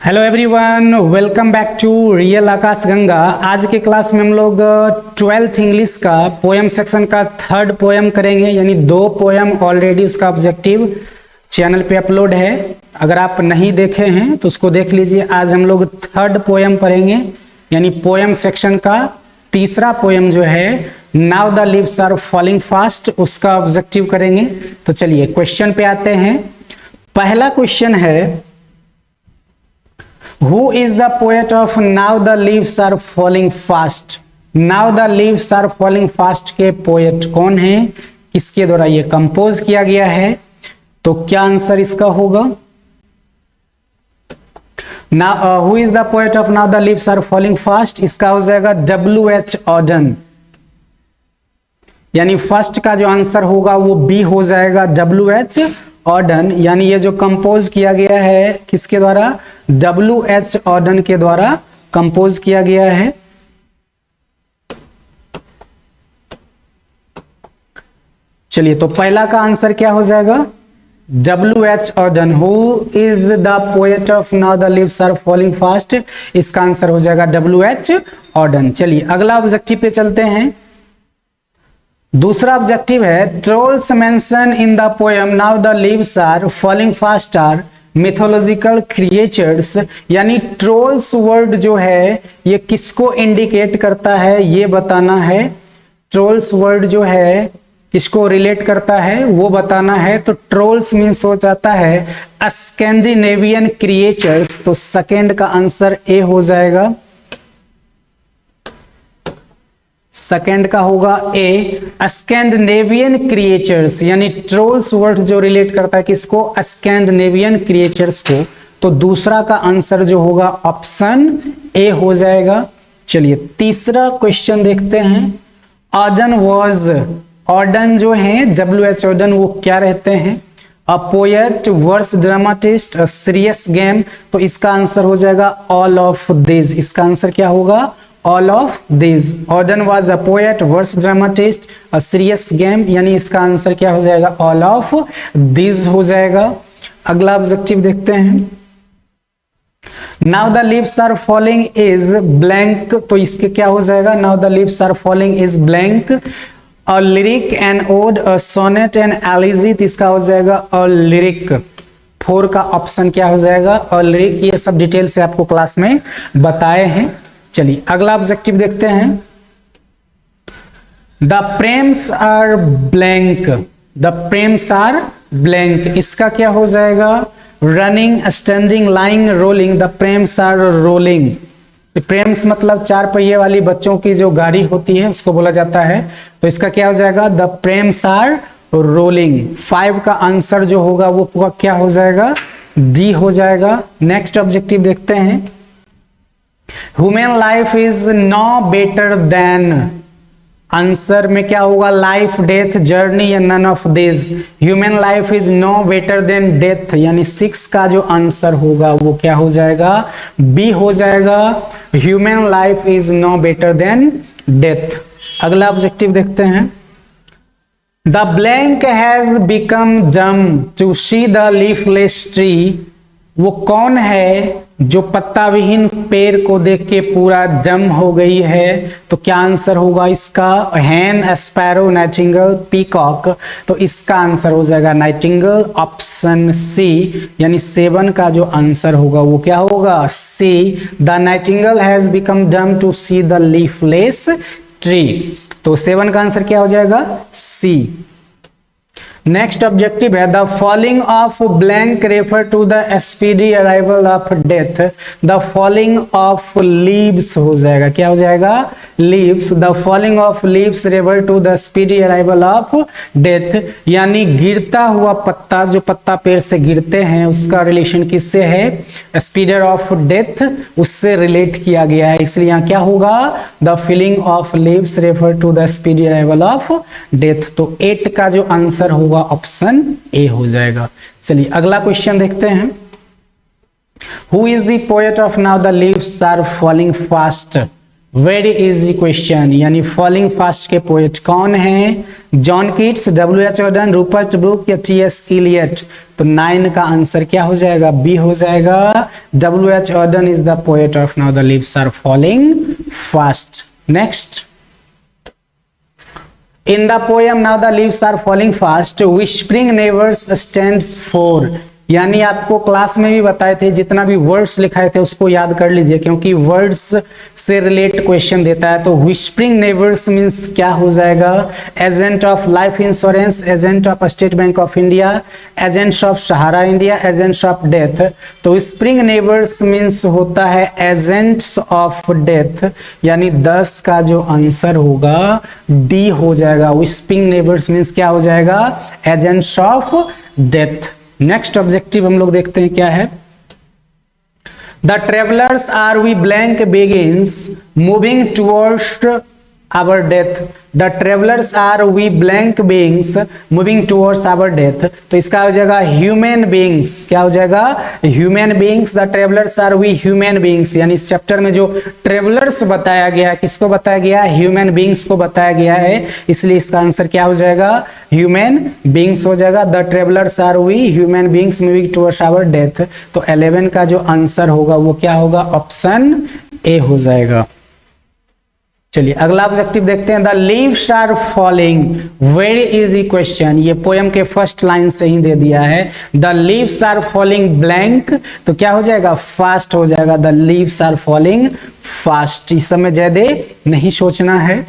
Hello everyone, welcome back to real Aakash Ganga. आज के class में हम लोग 12th इंग्लिश का पोएम सेक्शन का थर्ड पोएम करेंगे, यानी 2 पोएम ऑलरेडी उसका ऑब्जेक्टिव चैनल पे अपलोड है। अगर आप नहीं देखे हैं तो उसको देख लीजिए। आज हम लोग थर्ड पोएम पढ़ेंगे, यानी पोएम सेक्शन का तीसरा पोएम जो है now the leaves are falling fast, उसका ऑब्जेक्टिव करेंगे। तो चलिए क्वेश्चन पे आते हैं। पहला क्वेश्चन है, Who is the poet of Now the Leaves Are Falling Fast? Now the Leaves Are Falling Fast के पोएट कौन है, किसके द्वारा ये कंपोज किया गया है? तो क्या आंसर इसका होगा? Now who is the poet of Now the Leaves Are Falling Fast? इसका हो जाएगा W.H. Auden, यानी फर्स्ट का जो आंसर होगा वो बी हो जाएगा, W.H. ऑर्डन। यानी ये जो कंपोज किया गया है किसके द्वारा? W.H. ऑर्डन के द्वारा कंपोज किया गया है। चलिए, तो पहला का आंसर क्या हो जाएगा? W.H. Auden. Who is the poet of now the leaves are falling fast? इसका आंसर हो जाएगा W.H. ऑर्डन। चलिए अगला ऑब्जेक्टिव पे चलते हैं। दूसरा ऑब्जेक्टिव है, trolls mention in the poem now the leaves are falling fast are mythological creatures. यानी ट्रोल्स वर्ड जो है ये किसको इंडिकेट करता है, ये बताना है। ट्रोल्स वर्ड जो है किसको रिलेट करता है वो बताना है। तो ट्रोल्स मीन्स हो जाता है स्कैंडिनेवियन क्रिएचर्स। तो सेकेंड का आंसर ए हो जाएगा, सेकेंड का होगा ए, स्कैंडिनेवियन क्रिएचर्स। यानी ट्रोल्स वर्ड जो रिलेट करता है किसको? स्कैंडिनेवियन क्रिएचर्स को। तो दूसरा का आंसर जो होगा ऑप्शन ए हो जाएगा। चलिए तीसरा क्वेश्चन देखते हैं। ऑर्डन वॉज, ऑर्डन जो है W.H. ऑर्डन वो क्या रहते हैं? A poet, verse dramatist, a serious game. तो इसका आंसर हो जाएगा ऑल ऑफ दिस। इसका आंसर क्या होगा? All of this. Auden was a poet, verse dramatist, a serious game. यानी इसका आंसर क्या हो जाएगा? ऑल ऑफ दिस हो जाएगा। अगला ऑब्जेक्टिव देखते हैं। Now the leaves are falling is blank. तो इसके क्या हो जाएगा? Now the leaves are falling is blank, a lyric, an ode, a sonnet, an elegy. तो इसका हो जाएगा अ लिरिक। 4 का ऑप्शन क्या हो जाएगा? अ लिरिक। ये सब डिटेल से आपको क्लास में बताए हैं। चलिए अगला ऑब्जेक्टिव देखते हैं। The prams are blank, the prams are blank. इसका क्या हो जाएगा? Running, standing, lying, rolling. The prams are rolling. Prams मतलब 4 पहिए वाली बच्चों की जो गाड़ी होती है उसको बोला जाता है। तो इसका क्या हो जाएगा? The prams are rolling. 5 का आंसर जो होगा वो क्या हो जाएगा? डी हो जाएगा। नेक्स्ट ऑब्जेक्टिव देखते हैं। Human life is no better than. Answer में क्या होगा? लाइफ, डेथ, जर्नी या none of this. Human life is no better than death. यानी 6 का जो आंसर होगा वो क्या हो जाएगा? बी हो जाएगा। Human life is no better than death. अगला ऑब्जेक्टिव देखते हैं। The blank has become dumb to see the leafless tree. वो कौन है जो पत्ता विहीन पेड़ को देख के पूरा डम हो गई है? तो क्या आंसर होगा इसका? हैन, स्पैरो, नाइटिंगेल, पीकॉक। तो इसका आंसर हो जाएगा नाइटिंगेल, ऑप्शन सी। यानी 7 का जो आंसर होगा वो क्या होगा? C. The nightingale has become dumb to see the leafless tree. तो 7 का आंसर क्या हो जाएगा? सी। नेक्स्ट ऑब्जेक्टिव है, the falling of blank refer to the speedy arrival of death. The falling of leaves हो जाएगा, क्या हो जाएगा? Leaves. The falling of leaves refer to the speedy arrival of death. यानी गिरता हुआ पत्ता, जो पत्ता पेड़ से गिरते हैं उसका रिलेशन किससे है? स्पीडर ऑफ डेथ, उससे रिलेट किया गया है। इसलिए यहाँ क्या होगा? The falling of leaves refer to the speedy arrival of death. तो 8 का जो आंसर होगा ऑप्शन ए हो जाएगा। चलिए अगला क्वेश्चन देखते हैं। Who is the poet of now the leaves are falling fast? Very easy question. यानी फॉलिंग फास्ट के पोएट कौन है? John Keats, W H. Auden, Rupert Brooke या टी.एस. इलियट? तो 9 का आंसर क्या हो जाएगा? बी हो जाएगा। W H. Auden is the poet of now the leaves are falling fast. Next, in the poem now the leaves are falling fast whispering neighbors stands for, यानी आपको क्लास में भी बताए थे, जितना भी वर्ड्स लिखाए थे उसको याद कर लीजिए क्योंकि वर्ड्स से रिलेट क्वेश्चन देता है। तो विस्परिंग नेबर्स मींस क्या हो जाएगा? Agent of life insurance, agent of state bank of India, agents of Sahara India, agents of death. तो विस्परिंग नेबर्स मींस होता है एजेंट्स ऑफ डेथ, यानी 10 का जो आंसर होगा डी हो जाएगा। विस्परिंग नेबर्स मींस क्या हो जाएगा? Agents of death. Next objective हम लोग देखते हैं क्या है। The travellers are we blank begins moving towards our death. The travellers are we blank beings moving towards our death. तो इसका हो जाएगा ह्यूमन बीइंग्स। क्या हो जाएगा? Human beings. The travellers are we human beings, यानी इस चैप्टर में जो ट्रेवलर्स बताया गया है किसको बताया गया है? ह्यूमन बीइंग्स को बताया गया है, इसलिए इसका आंसर क्या हो जाएगा? ह्यूमन बीइंग्स हो जाएगा। The travellers are we human beings moving towards our death. तो 11 का जो आंसर होगा वो क्या होगा? ऑप्शन ए हो जाएगा। चलिए अगला ऑब्जेक्टिव देखते हैं। The leaves are falling, very easy question, ये पोयम के फर्स्ट लाइन से ही दे दिया है। The leaves are falling blank, तो क्या हो जाएगा? फास्ट हो जाएगा। The leaves are falling fast. इस समय ज्यादा नहीं सोचना है।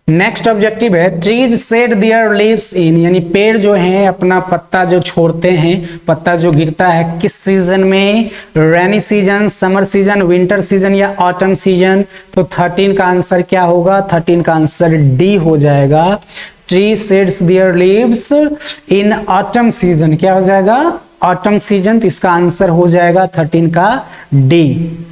नेक्स्ट ऑब्जेक्टिव है trees shed their leaves in, यानी पेड़ जो हैं अपना पत्ता जो छोड़ते हैं, पत्ता जो गिरता है किस सीजन में? Rainy season, summer season, winter season या ऑटम सीजन? तो 13 का आंसर क्या होगा? 13 का आंसर डी हो जाएगा। Tree shades there leaves in autumn season, क्या हो जाएगा? Autumn season. तो इसका आंसर हो जाएगा 13 का डी।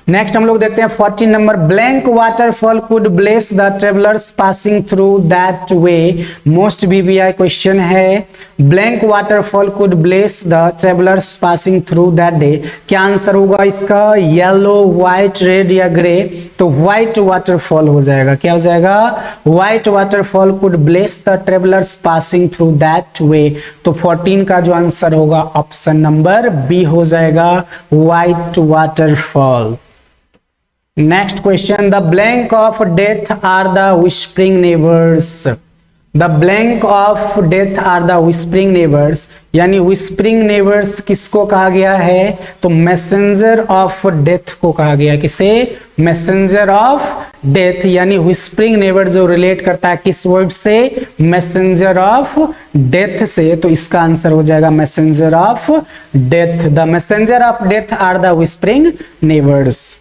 नेक्स्ट हम लोग देखते हैं 14 number. Blank waterfall could bless the travellers passing through that way. Most VVI question है। Blank waterfall could bless the travellers passing through that day. क्या आंसर होगा इसका? येलो, व्हाइट, रेड या ग्रे? तो व्हाइट वाटरफॉल हो जाएगा। क्या हो जाएगा? White waterfall could bless the travellers passing through that way. तो 14 का जो आंसर होगा ऑप्शन नंबर बी हो जाएगा, white waterfall. Next question. The blank of death are the whispering neighbours. The blank of death are the whispering neighbours, यानी whispering neighbours किसको कहा गया है? तो मैसेंजर ऑफ डेथ को कहा गया है। किसे? मैसेंजर ऑफ डेथ, यानी विस्परिंग नेबर जो रिलेट करता है किस वर्ड से? मैसेंजर ऑफ डेथ से। तो इसका आंसर हो जाएगा messenger of death. The messenger of death are the whispering neighbours.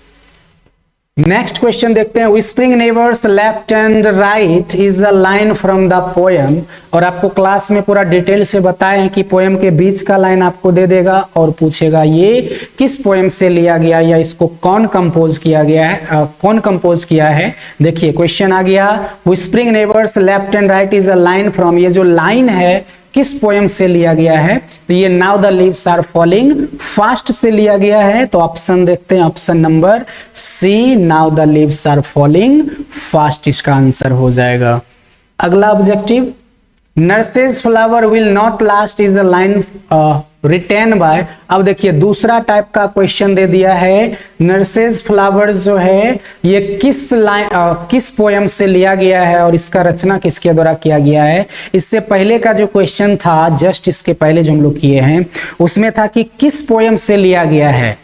Next question देखते हैं। Whispering neighbours left and right is a line from the poem, और आपको क्लास में पूरा डिटेल से बताए हैं कि पोयम के बीच का लाइन आपको दे देगा और पूछेगा ये किस पोयम से लिया गया या इसको कौन कंपोज किया गया है, कौन कंपोज किया है। देखिए क्वेश्चन आ गया, whispering neighbours left and right is a line from, ये जो लाइन है किस पोयम से लिया गया है? तो ये now the leaves are falling fast से लिया गया है। तो ऑप्शन देखते हैं, option number C, now the leaves are falling fast इसका आंसर हो जाएगा। अगला objective, nurse's flower will not last is the line written by. अब देखिए दूसरा टाइप का क्वेश्चन दे दिया है, नर्सेज फ्लावर्स जो है ये किस लाइन किस पोयम से लिया गया है और इसका रचना किसके द्वारा किया गया है। इससे पहले का जो क्वेश्चन था, जस्ट इसके पहले जो हम लोग किए हैं, उसमें था कि किस पोयम से लिया गया है।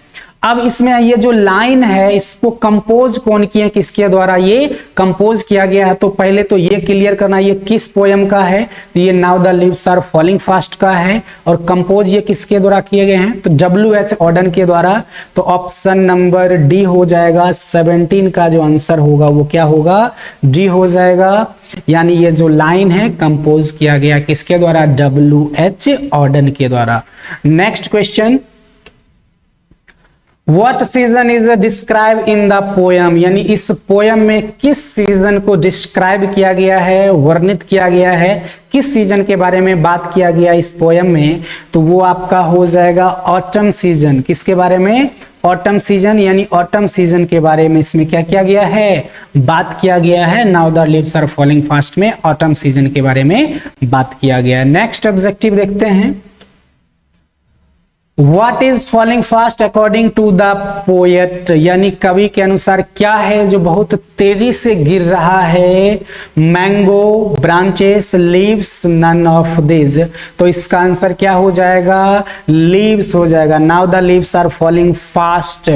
अब इसमें ये जो लाइन है इसको कंपोज कौन किए, किसके द्वारा ये कंपोज किया गया है। तो पहले तो ये क्लियर करना ये किस पोयम का है। तो ये now the leaves are falling fast का है और कंपोज ये किसके द्वारा किए गए हैं? तो डब्ल्यू.एच. ऑर्डन के द्वारा। तो ऑप्शन नंबर डी हो जाएगा। 17 का जो आंसर होगा वो क्या होगा? डी हो जाएगा। यानी ये जो लाइन है कंपोज किया गया किसके द्वारा? डब्ल्यू.एच. ऑर्डन के द्वारा। Next question, What season is described in the poem, यानी इस पोयम में किस सीजन को डिस्क्राइब किया गया है, वर्णित किया गया है, किस सीजन के बारे में बात किया गया इस पोयम में? तो वो आपका हो जाएगा ऑटम सीजन। किसके बारे में? ऑटम सीजन, यानी ऑटम सीजन के बारे में इसमें क्या किया गया है, बात किया गया है। Now the leaves are falling fast में ऑटम सीजन के बारे में बात किया गया है। नेक्स्ट ऑब्जेक्टिव देखते हैं, What is falling fast according to the poet, यानी कवि के अनुसार क्या है जो बहुत तेजी से गिर रहा है। Mango, branches, leaves, none of this. तो इसका आंसर क्या हो जाएगा, लीव्स हो जाएगा। Now the leaves are falling fast,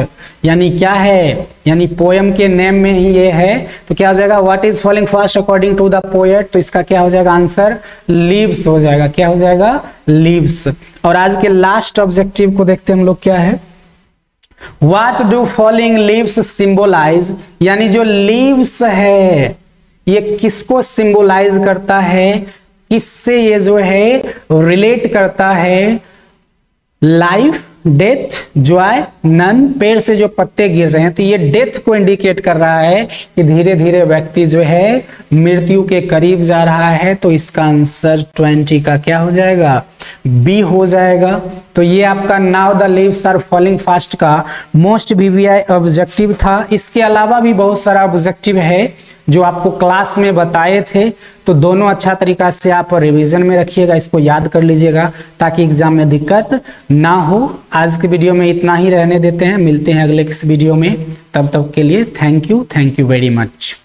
यानी क्या है, यानी पोयम के नेम में ही ये है, तो क्या हो जाएगा, what is falling fast according to the poet, तो इसका क्या हो जाएगा आंसर, लीव्स हो जाएगा। क्या हो जाएगा, लीव्स। और आज के लास्ट ऑब्जेक्टिव को देखते हैं हम लोग, क्या है, what do falling leaves symbolise, यानी जो लीव्स है ये किसको सिंबलाइज करता है, किससे ये जो है रिलेट करता है, लाइफ, डेथ, जॉय, नन। पेड़ से जो पत्ते गिर रहे हैं तो ये डेथ को इंडिकेट कर रहा है कि धीरे धीरे व्यक्ति जो है मृत्यु के करीब जा रहा है। तो इसका आंसर 20 का क्या हो जाएगा, बी हो जाएगा। तो ये आपका now the leaves are falling fast का मोस्ट वीवीआई ऑब्जेक्टिव था। इसके अलावा भी बहुत सारा ऑब्जेक्टिव है जो आपको क्लास में बताए थे, तो दोनों अच्छा तरीका से आप रिवीजन में रखिएगा, इसको याद कर लीजिएगा ताकि एग्जाम में दिक्कत ना हो। आज के वीडियो में इतना ही रहने देते हैं, मिलते हैं अगले किस वीडियो में, तब तक के लिए थैंक यू वेरी मच।